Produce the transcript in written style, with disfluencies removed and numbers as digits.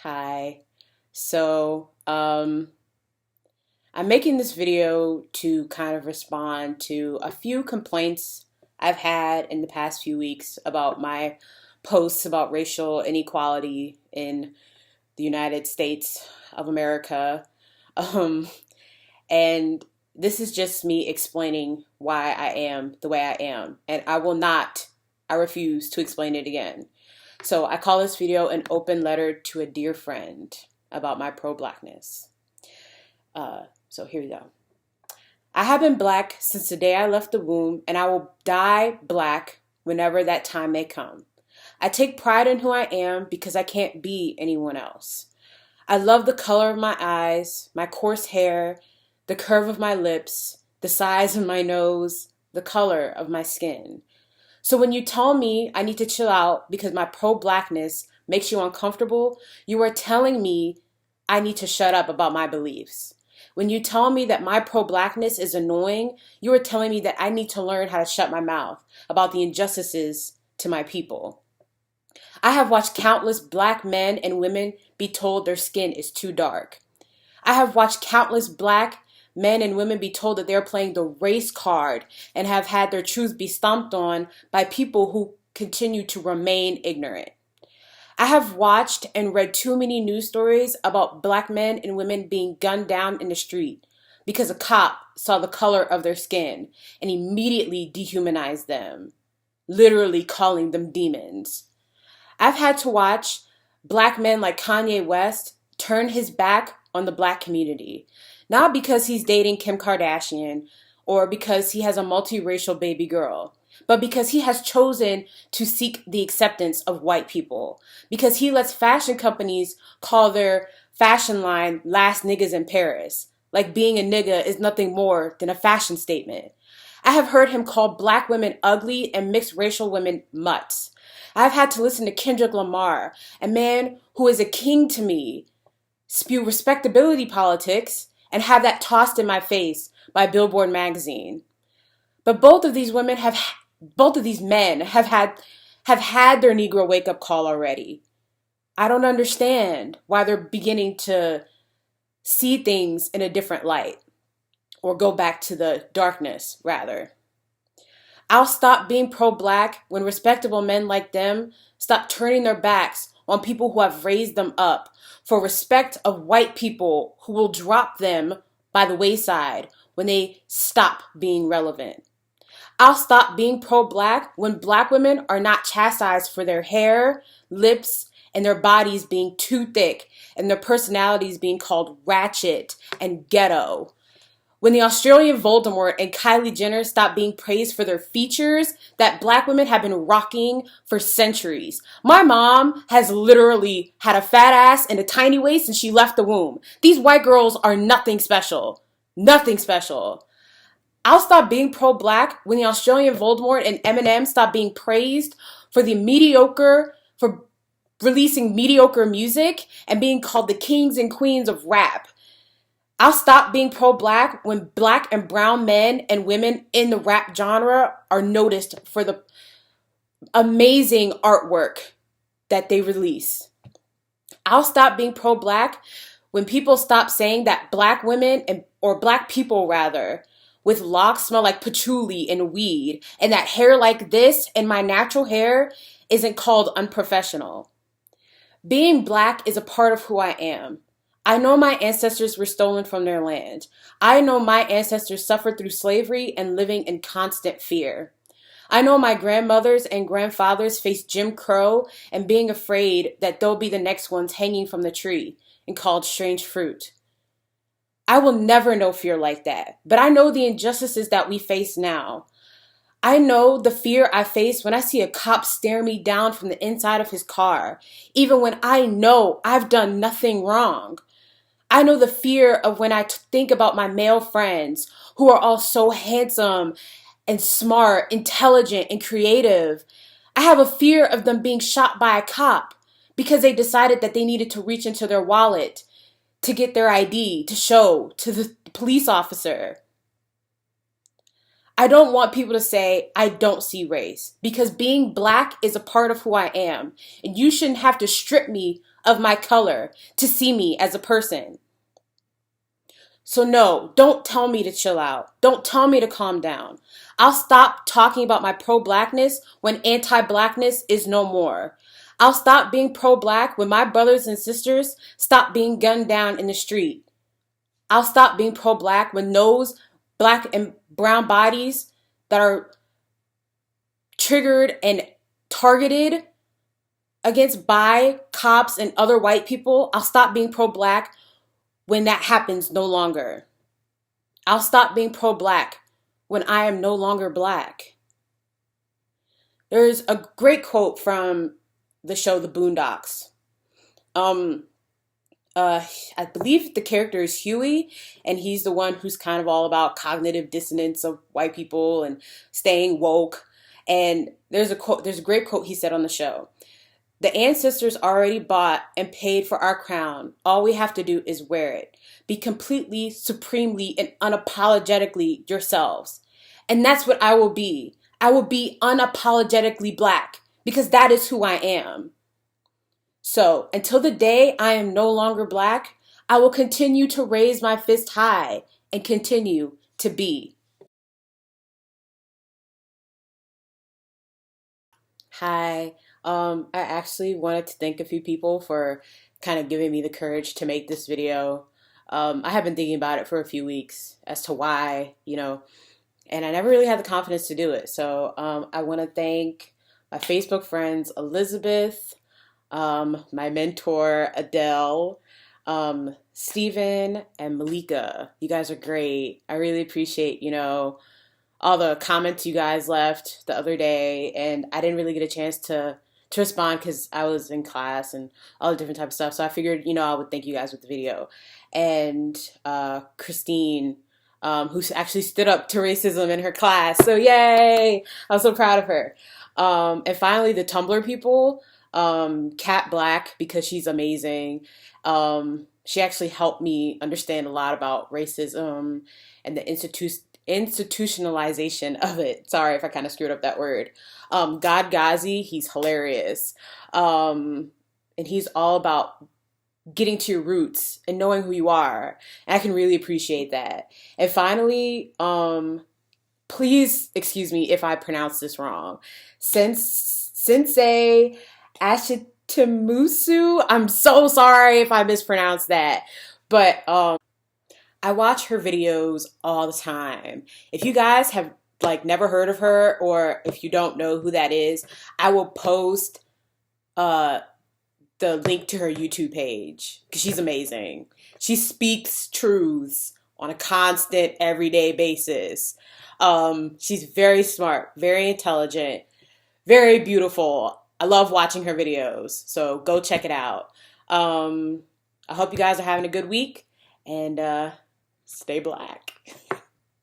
Hi. So, I'm making this video to kind of respond to a few complaints I've had in the past few weeks about my posts about racial inequality in the United States of America. Um, and this is just me explaining why I am the way I am. And I refuse to explain it again. So I call this video an open letter to a dear friend about my pro-blackness. So here we go. I have been black since the day I left the womb, and I will die black whenever that time may come. I take pride in who I am because I can't be anyone else. I love the color of my eyes, my coarse hair, the curve of my lips, the size of my nose, the color of my skin. So when you tell me I need to chill out because my pro-blackness makes you uncomfortable, you are telling me I need to shut up about my beliefs. When you tell me that my pro-blackness is annoying, you are telling me that I need to learn how to shut my mouth about the injustices to my people. I have watched countless black men and women be told their skin is too dark. I have watched countless black men and women be told that they're playing the race card and have had their truths be stomped on by people who continue to remain ignorant. I have watched and read too many news stories about black men and women being gunned down in the street because a cop saw the color of their skin and immediately dehumanized them, literally calling them demons. I've had to watch black men like Kanye West turn his back on the black community, not because he's dating Kim Kardashian or because he has a multiracial baby girl, but because he has chosen to seek the acceptance of white people, because he lets fashion companies call their fashion line last niggas in Paris, like being a nigga is nothing more than a fashion statement. I have heard him call black women ugly and mixed racial women mutts. I've had to listen to Kendrick Lamar, a man who is a king to me, spew respectability politics and have that tossed in my face by Billboard magazine. But both of these men have had their Negro wake up call already. I don't understand why they're beginning to see things in a different light or go back to the darkness rather. I'll stop being pro-black when respectable men like them stop turning their backs on people who have raised them up for respect of white people who will drop them by the wayside when they stop being relevant. I'll stop being pro-black when black women are not chastised for their hair, lips, and their bodies being too thick and their personalities being called ratchet and ghetto. When the Australian Voldemort and Kylie Jenner stop being praised for their features that black women have been rocking for centuries. My mom has literally had a fat ass and a tiny waist since she left the womb. These white girls are nothing special. Nothing special. I'll stop being pro-black when the Australian Voldemort and Eminem stop being praised for for releasing mediocre music and being called the kings and queens of rap. I'll stop being pro-black when black and brown men and women in the rap genre are noticed for the amazing artwork that they release. I'll stop being pro-black when people stop saying that black women or black people rather with locks smell like patchouli and weed and that hair like this and my natural hair isn't called unprofessional. Being black is a part of who I am. I know my ancestors were stolen from their land. I know my ancestors suffered through slavery and living in constant fear. I know my grandmothers and grandfathers faced Jim Crow and being afraid that they'll be the next ones hanging from the tree and called strange fruit. I will never know fear like that, but I know the injustices that we face now. I know the fear I face when I see a cop stare me down from the inside of his car, even when I know I've done nothing wrong. I know the fear of when I think about my male friends who are all so handsome and smart, intelligent, and creative. I have a fear of them being shot by a cop because they decided that they needed to reach into their wallet to get their ID to show to the police officer. I don't want people to say I don't see race because being black is a part of who I am, and you shouldn't have to strip me of my color to see me as a person. So no, don't tell me to chill out. Don't tell me to calm down. I'll stop talking about my pro-blackness when anti-blackness is no more. I'll stop being pro-black when my brothers and sisters stop being gunned down in the street. I'll stop being pro-black when those black and brown bodies that are triggered and targeted against by cops and other white people, I'll stop being pro-black when that happens no longer. I'll stop being pro-black when I am no longer black. There's a great quote from the show The Boondocks. I believe the character is Huey, and he's the one who's kind of all about cognitive dissonance of white people and staying woke. And there's a great quote he said on the show. The ancestors already bought and paid for our crown. All we have to do is wear it. Be completely, supremely, and unapologetically yourselves. And that's what I will be. I will be unapologetically black because that is who I am. So until the day I am no longer black, I will continue to raise my fist high and continue to be. Hi. I actually wanted to thank a few people for kind of giving me the courage to make this video. I have been thinking about it for a few weeks as to why, and I never really had the confidence to do it. So I want to thank my Facebook friends, Elizabeth, my mentor, Adele, Stephen, and Malika. You guys are great. I really appreciate, all the comments you guys left the other day, and I didn't really get a chance to respond because I was in class and all the different type of stuff. So I figured, I would thank you guys with the video. And Christine, who actually stood up to racism in her class. So yay! I was so proud of her. And finally, the Tumblr people, Kat Black, because she's amazing. She actually helped me understand a lot about racism and the institutionalization of it. Sorry if I kind of screwed up that word. God Ghazi, he's hilarious. And he's all about getting to your roots and knowing who you are. And I can really appreciate that. And finally, please excuse me if I pronounce this wrong. Sensei Ashitamusu, I'm so sorry if I mispronounced that. But I watch her videos all the time. If you guys have never heard of her, or if you don't know who that is, I will post the link to her YouTube page because she's amazing. She speaks truths on a constant, everyday basis. She's very smart, very intelligent, very beautiful. I love watching her videos, so go check it out. I hope you guys are having a good week, and stay black.